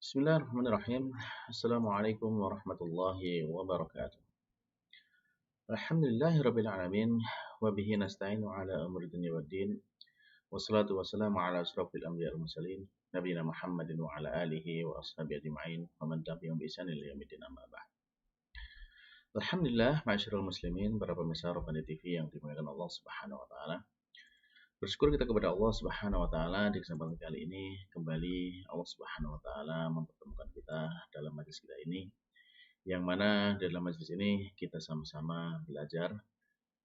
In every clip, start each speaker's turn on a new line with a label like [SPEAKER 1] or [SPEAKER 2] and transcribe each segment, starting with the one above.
[SPEAKER 1] Bismillahirrahmanirrahim. Assalamualaikum warahmatullahi wabarakatuh. Alhamdulillahirabbil alamin wa bihi nasta'inu ala umuri dunya waddin. Wassalatu wassalamu ala asyrafil anbiya'i wal mursalin nabiyina Muhammadin wa ala alihi wa ashabihi ajma'in wa man tabi'ahum bi ihsan ila yaumil amma ba'd. Alhamdulillah, ma'asyiral muslimin, para pemirsa Rabbani TV yang dimuliakan Allah Subhanahu wa taala. Bersyukur kita kepada Allah Subhanahu wa taala di kesempatan kali ini kembali Allah Subhanahu wa taala mempertemukan kita dalam majelis kita ini, yang mana dalam majelis ini kita sama-sama belajar,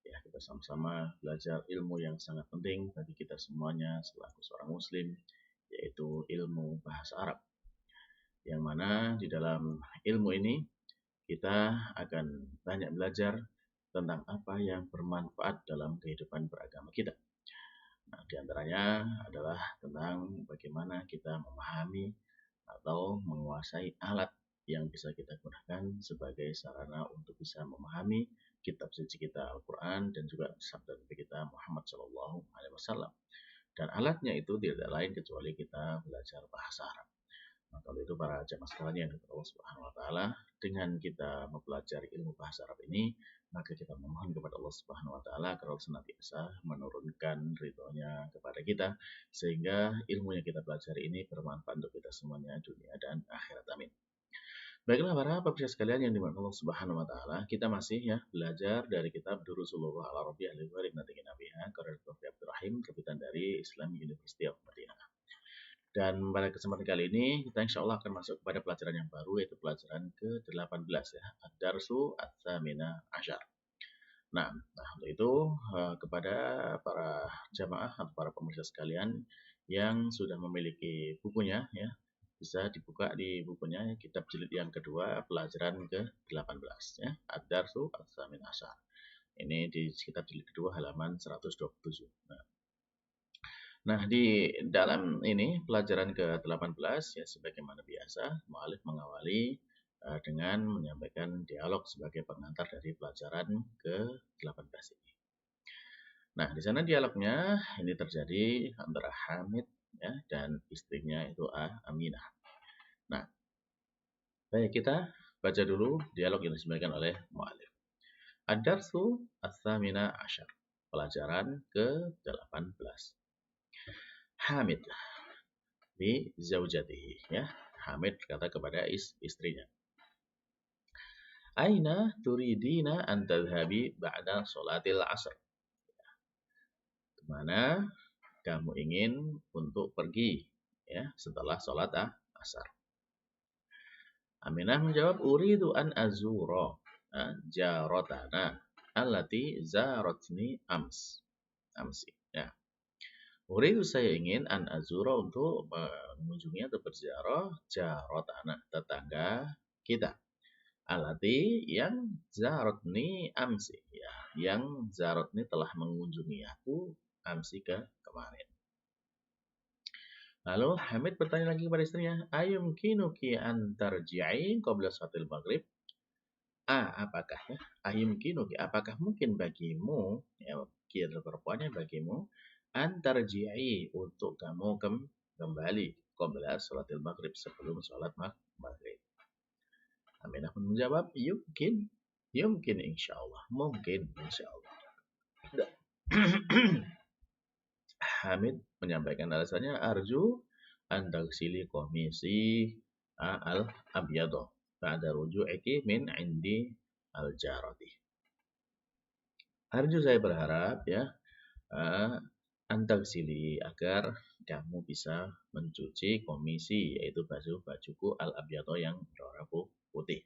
[SPEAKER 1] ya, kita sama-sama belajar ilmu yang sangat penting bagi kita semuanya selaku seorang muslim, yaitu ilmu bahasa Arab. Yang mana di dalam ilmu ini kita akan banyak belajar tentang apa yang bermanfaat dalam kehidupan beragama kita. Nah, di antaranya adalah tentang bagaimana kita memahami atau menguasai alat yang bisa kita gunakan sebagai sarana untuk bisa memahami kitab suci kita Al-Quran dan juga sabda Nabi kita Muhammad SAW. Dan alatnya itu tidak lain kecuali kita belajar bahasa Arab. Nah, kalau itu para jamaah sekalian yang Allah Subhanahu wa taala, dengan kita mempelajari ilmu bahasa Arab ini, maka kita memohon kepada Allah Subhanahu wa taala agar Allah senantiasa menurunkan ridhonya kepada kita, sehingga ilmu yang kita pelajari ini bermanfaat untuk kita semuanya dunia dan akhirat. Amin. Baiklah para pemirsa sekalian yang dimuliakan Allah Subhanahu wa taala, kita masih belajar dari kitab Durusulullah Al-Arabiyyah li Ghairi Natiqin Biha karya Dr. Abdul Rahim, terbitan dari Islamic University of Madinah. Dan pada kesempatan kali ini kita insya Allah akan masuk kepada pelajaran yang baru, yaitu pelajaran ke-18 ya, Ad-Darsu Ats-Tsamina Asyar. Nah, untuk itu kepada para jamaah atau para pemirsa sekalian yang sudah memiliki bukunya ya, bisa dibuka di bukunya kitab jilid yang kedua pelajaran ke-18 ya, Ad-Darsu Ats-Tsamina Asyar. Ini di kitab jilid kedua halaman 127. Nah, di dalam ini pelajaran ke-18 ya, sebagaimana biasa mu'alif mengawali dengan menyampaikan dialog sebagai pengantar dari pelajaran ke-18 ini. Nah, di sana dialognya ini terjadi antara Hamid ya dan istrinya itu Aminah. Nah, baik, kita baca dulu dialog yang disampaikan oleh mu'alif. Ad-Darsu Ats-Tsamina Asyar, pelajaran ke-18. Hamid di zaujatihi ya. Hamid berkata kepada istrinya, Aina turidina an tadhhabi ba'da sholatil asr? Kemana kamu ingin untuk pergi ya setelah sholat asar? Aminah menjawab, uridu an azura jaratana allati zaratni amsi ya. Uridu, saya ingin an azura, untuk mengunjungi atau berziarah jaratana, tetangga kita, alati, yang zaratni amsi ya, yang zaratni telah mengunjungi aku amsi kemarin. Lalu Hamid bertanya lagi kepada istrinya, ayumkinuki an tarji'i qabla salatil maghrib? Apakah ya? Ayumkinuki, apakah mungkin bagimu ya, kira perempuannya bagimu antarji'i, untuk kamu kembali qabla salatil maghrib, sebelum salat maghrib. Aminah pun menjawab, yumkin insyaallah, mungkin insyaallah. Hamid menyampaikan alasannya, arju an tagsili qamisi al-abyad ba'da ruju'iki min indi al-jarati. Arju, saya berharap ya, antagsili, agar kamu bisa mencuci komisi, yaitu bajuku al-abyato, yang berwarna putih.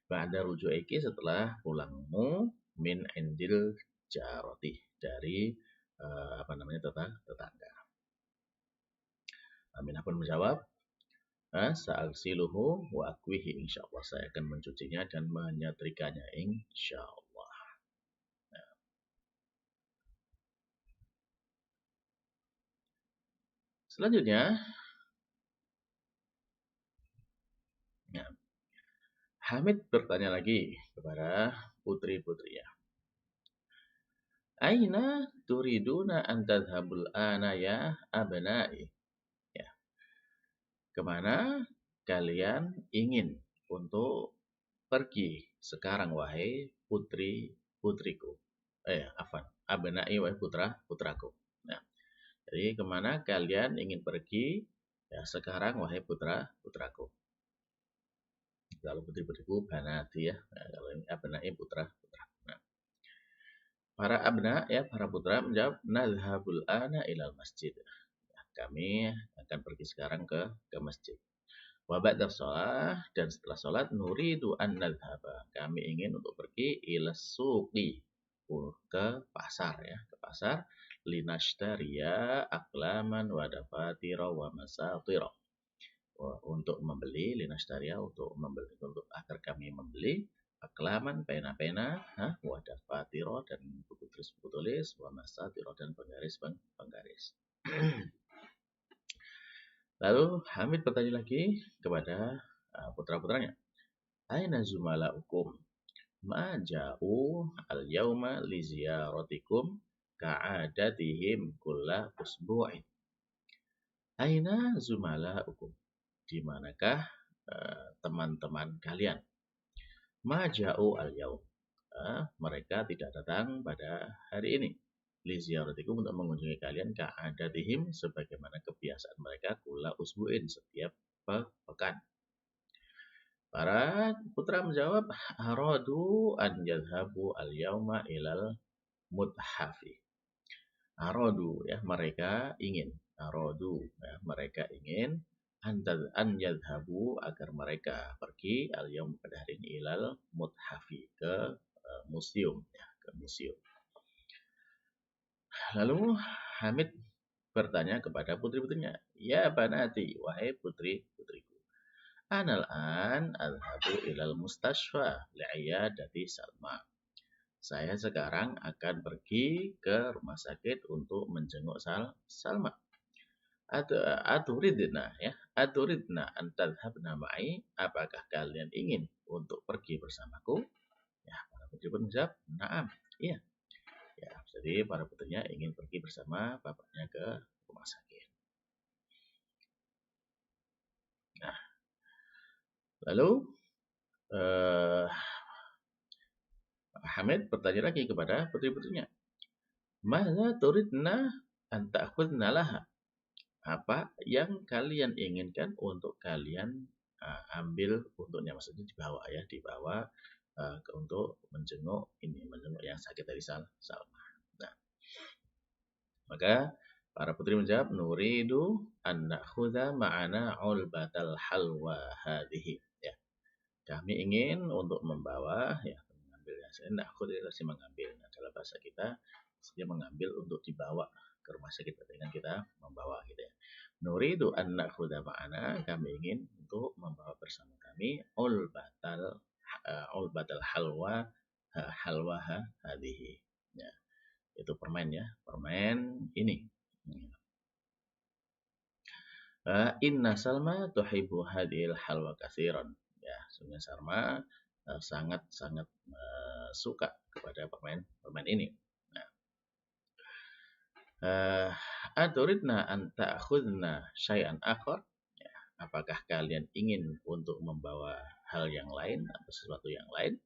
[SPEAKER 1] Ba'da ruju'iki, setelah pulangmu, min indil jaroti, dari tetangga. Aminah pun menjawab, sa'agsiluhu wa akwihi, insyaallah saya akan mencucinya dan menyetrikanya insyaallah. Selanjutnya, ya, Hamid bertanya lagi kepada putri-putrinya. Aina turiduna an tadhhabul ana ya abnai? Ya. Kemana kalian ingin untuk pergi sekarang wahai putriku. Abnai wahai putraku. Nah, jadi kemana kalian ingin pergi ya sekarang wahai putraku. Kalau putri-putriku banati ya. Nah, kalau ini abnai putra. Nah, para abna ya, para putra menjawab nadhhabul ana ilal masjid. Ya, kami akan pergi sekarang ke masjid. Wa ba'da shalah, dan setelah salat nuridu an nadhhaba. Kami ingin untuk pergi ila suqi, ke pasar ya, ke pasar linashtariya aqlaman wa dafatira wa masatira. Untuk membeli linashtariya, untuk agar kami membeli aklaman, pena-pena, wa dafatira, dan buku tulis, wa masatira, dan penggaris. Lalu Hamid bertanya lagi kepada putra-putranya, aina zumalaukum ma ja'u al-yawma li ziyaratikum ka'adatihim kulla usbu'in. Aina zumalaukum, di manakah teman-teman kalian? Ma ja'u al-yawm, mereka tidak datang pada hari ini. Li ziyaratikum, untuk mengunjungi kalian, ka'adatihim, sebagaimana kebiasaan mereka, kulla usbu'in, setiap pekan. Para putra menjawab, aradu an yadhhabu al-yawma ilal muthafi. Aradu ya, mereka ingin. Aradu ya, mereka ingin an yadhhabu, agar mereka pergi al-yawm, pada hari ini, ilal muthafi, ke museum ya, ke museum. Lalu Hamid bertanya kepada putri-putrinya, ya banati, wahai putri-putriku, anal an adhabu ilal mustashfa li'iyadati Salma. Saya sekarang akan pergi ke rumah sakit untuk menjenguk Salma. Aturidna ya, aturidna an tadhhabna ma'i, apakah kalian ingin untuk pergi bersamaku? Ya, para putri pun menjawab, na'am, iya. Ya, jadi para putrinya ingin pergi bersama bapaknya ke rumah sakit. Nah, lalu Hamid bertanya lagi kepada putri-putrinya, Madza turidna an ta'khudna laha? Apa yang kalian inginkan untuk kalian ambil untuknya, maksudnya dibawa ya, dibawa untuk menjenguk yang sakit dari Salma. Nah, maka para putri menjawab, nuridu an na'khudha ma'ana ulbatal halwa hadhihi. Ya, kami ingin untuk membawa ya, mengambilnya. Saya na'khud itu mengambil. Nah, dalam bahasa kita dia mengambil untuk dibawa ke rumah sakit, dengan kita membawa gitu ya. Nuridu an na'khudha ma'ana, kami ingin untuk membawa bersama kami ulbatal halwa hadhihi. Ya, itu permen ya, permen ini. Inna Salma tuhibbu hadhil halwa katsiran. Ya, sungguh Salma sangat-sangat suka kepada permen ini. Nah, aturidna an ta'khudna syai'an akhar? Ya, apakah kalian ingin untuk membawa hal yang lain atau sesuatu yang lain?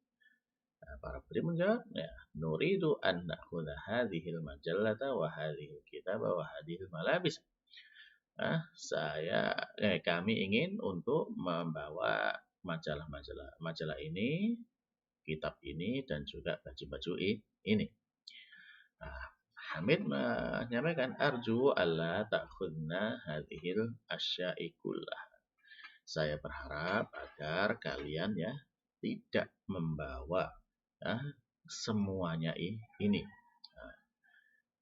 [SPEAKER 1] Para putri menjawab, ya, nuridu an na'khudha hadhil majallata wa hadhil kitaba wa hadhil malabis. Kami ingin untuk membawa majalah ini, kitab ini, dan juga baju-baju ini. Hamid menyampaikan, arju alla ta'khudna hadhil asya'i kullah. Saya berharap agar kalian ya tidak membawa semuanya ini.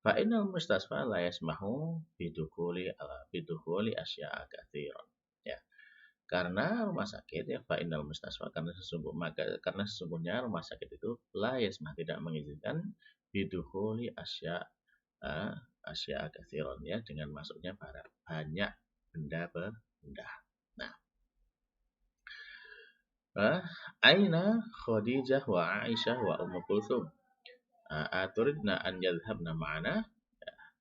[SPEAKER 1] Fa'inal mustasfa la yasmahu bidukhuli asya'a katsiran. Ya. Karena rumah sakit ya, fa'inal mustasfa, karena sesungguhnya rumah sakit itu la yasmah, tidak mengizinkan bidukhuli asya'a katsiran ya, dengan masuknya banyak benda-benda. Nah, aina Khadijah wa Aisyah wa Ummu Kulthum? Aturidna an yadhhabna ma'ana?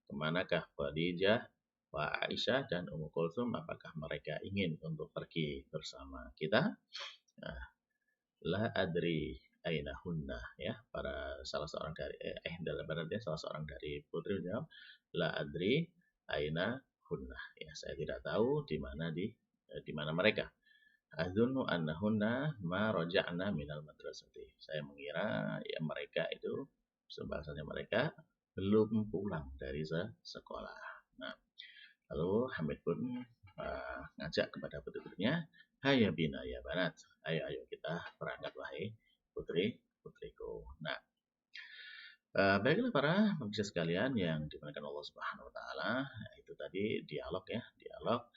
[SPEAKER 1] Kemanakah Khadijah wa Aisyah dan Ummu Kulthum, apakah mereka ingin untuk pergi bersama kita? Nah, la adri aina hunna, ya, para salah seorang dari dalam baratnya salah seorang dari putri menjawab, la adri aina hunna, ya, saya tidak tahu di mana mereka. Adzunnu annahunna ma raja'na minal madrasati. Saya mengira ya mereka itu bahasanya mereka belum pulang dari sekolah. Nah, lalu Hamid pun ngajak kepada putri-putrinya, "Hayya bina ya banat. Ayo ayo kita berangkat wahai putri-putriku." Nah, baiklah para pemirsa sekalian yang dimuliakan Allah Subhanahu wa taala, itu tadi dialog ya, dialog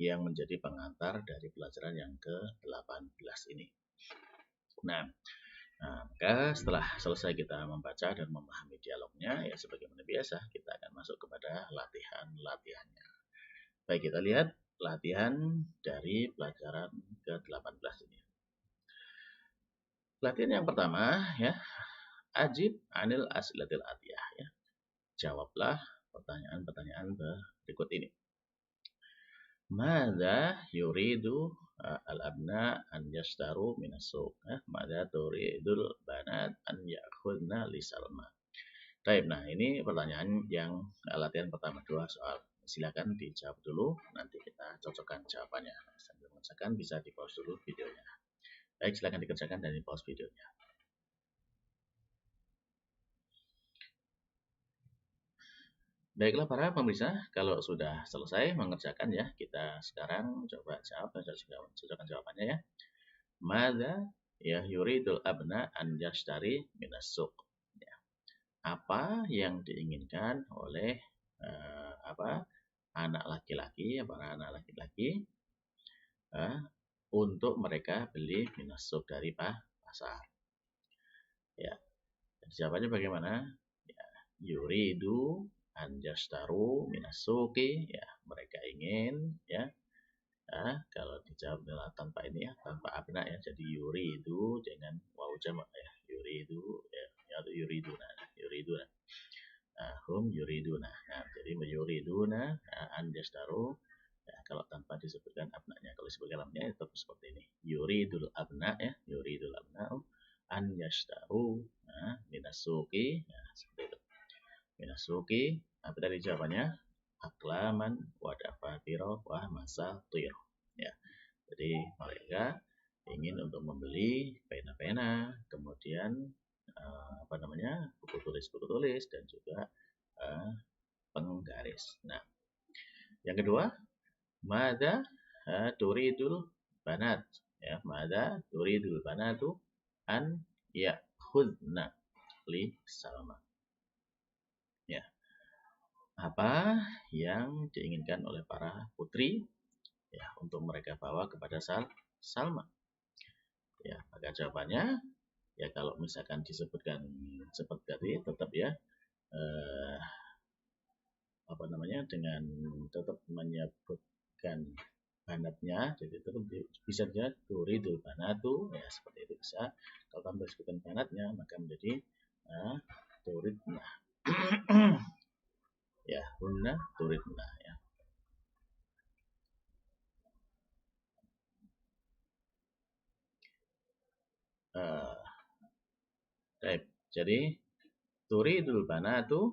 [SPEAKER 1] yang menjadi pengantar dari pelajaran yang ke-18 ini. Nah, maka setelah selesai kita membaca dan memahami dialognya, ya sebagaimana biasa kita akan masuk kepada latihan-latihannya. Baik, kita lihat latihan dari pelajaran ke-18 ini. Latihan yang pertama, ya, ajib anil as'ilatil atiyah, ya. Jawablah pertanyaan-pertanyaan berikut ini. Mada yuridu al-abna an yashtaru minas suq? Mada turidul banat an ya'khudna li Salma? Baik, nah ini pertanyaan yang latihan pertama, 2 soal. Silakan dijawab dulu, nanti kita cocokkan jawabannya. Sambil mengerjakan bisa di-pause dulu videonya. Baik, silakan dikerjakan dan di-pause videonya. Baiklah para pemirsa, kalau sudah selesai mengerjakan ya, kita sekarang coba jawab dan cocokkan jawabannya ya. Mada ya yuridul abna an yashtari minas suq? Ya. Apa yang diinginkan oleh anak laki-laki, para anak laki-laki untuk mereka beli minas suq dari pasar? Ya. Jawabannya bagaimana? Ya, yuridu an yashtaru minas suqi, ya, mereka ingin ya. Kalau dijawab tanpa ini ya, tanpa abna ya, jadi yuridu dengan waw jamak ya, yuridu ya, atau yuriduna, yuriduna. Hum yuriduna. Nah, jadi yuriduna an yashtaru, ya, kalau tanpa disebutkan abnanya, kalau disebutkan abnanya tetap seperti ini. Yuridul abna ya, yuridul abna an yashtaru minas suqi, nah, seperti itu. Minas suqi, apa tadi jawabannya? Aklaman wa dafatiro wa masatir. Ya. Jadi mereka ingin untuk membeli pena-pena, kemudian buku tulis dan juga penggaris. Nah, yang kedua, mada turidul banat, ya, mada turidul banatu an ya'khudna li Salma. Ya. Apa yang diinginkan oleh para putri ya untuk mereka bawa kepada Salma? Ya, maka jawabannya ya kalau misalkan disebutkan seperti tadi tetap ya dengan tetap menyebutkan banatnya, jadi tetap bisa jadi turidul banatu ya, seperti itu bisa. Kalau tanpa disebutkan banatnya maka menjadi turidna. Ya, hunna turidna ya. Jadi turidul banatu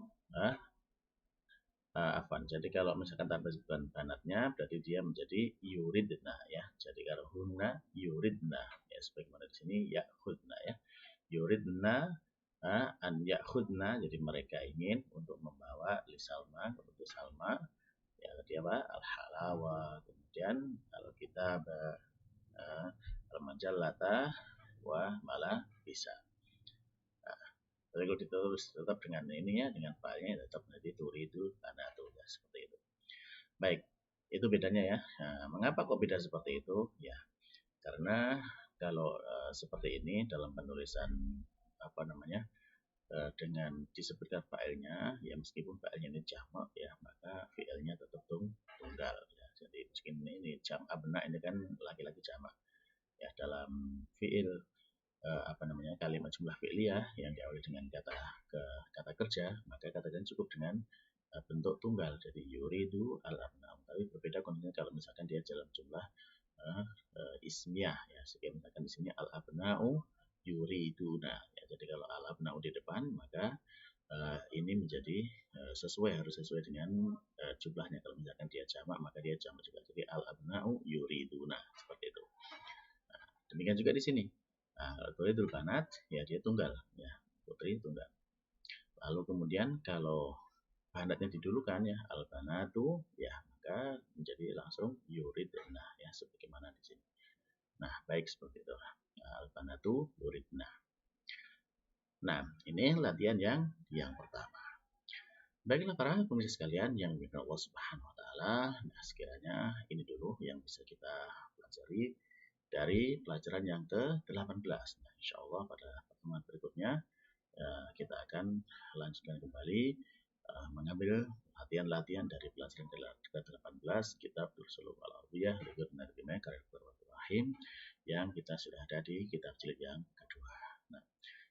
[SPEAKER 1] jadi kalau misalkan tanpa disebutkan banatnya berarti dia menjadi yuridna ya. Jadi kalau hunna yuridna ya, sebagaimana di sini ya'khudna ya. Yuridna an ya'khudna, jadi mereka ingin untuk membawa li Salma, untuk Salma ya, dia apa? Al-halawa. Kemudian kalau kita al-majallata wa mala bisa. Tapi kalau ditulis tetap dengan ini ya, dengan filenya tetap menjadi turidul banatu ya, seperti itu. Baik, itu bedanya ya. Nah, mengapa kok beda seperti itu? Ya, karena kalau seperti ini dalam penulisan dengan disebutkan filenya ya, meskipun filenya ini jamak ya, maka fiilnya tetap tunggal ya. Jadi meskipun ini jam abna ini kan laki-laki jamak ya, dalam fiil kalimat jumlah fi'liyah yang diawali dengan kata kerja, maka katakan cukup dengan bentuk tunggal, jadi yuridu al-abna'u. Tapi berbeda kondisinya kalau misalkan dia dalam jumlah ismiyah ya. Sekian misalkan di sini al-abna'u yuriduna ya. Jadi kalau al-abna'u di depan maka ini menjadi harus sesuai dengan jumlahnya. Kalau misalkan dia jamak maka dia jamak juga. Jadi al-abna'u yuriduna seperti itu. Nah, demikian juga di sini. Nah, yuridul banat ya dia tunggal ya, putri tunggal. Lalu kemudian kalau banatnya didulukan ya al-banatu ya maka menjadi langsung yuridna ya sebagaimana di sini. Nah, baik seperti itu. Al-banatu yuridna. Nah, ini latihan yang pertama. Baiklah para pemirsa sekalian yang dimuliakan Allah Subhanahu wa taala, nah sekiranya ini dulu yang bisa kita pelajari dari pelajaran yang ke-18. Nah, insyaallah pada pertemuan berikutnya kita akan lanjutkan kembali mengambil latihan-latihan dari pelajaran ke-18 kitab Dursul Al-Arabiyah Al-Arabiyah karya Dr. Rahim yang kita sudah ada di kitab jilid yang kedua. Nah,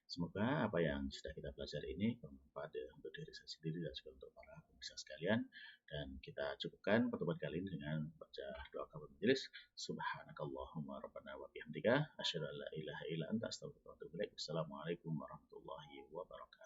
[SPEAKER 1] semoga apa yang sudah kita pelajari ini bermanfaat untuk diri saya sendiri dan juga untuk para pemirsa sekalian. Dan kita cukupkan pertemuan kali ini dengan baca doa kafaratul majelis. Subhanakallahumma rabbana wa bihamdika asyhadu an la ilaha illa anta astaghfiruka wa atubu ilaik. Assalamualaikum warahmatullahi wabarakatuh.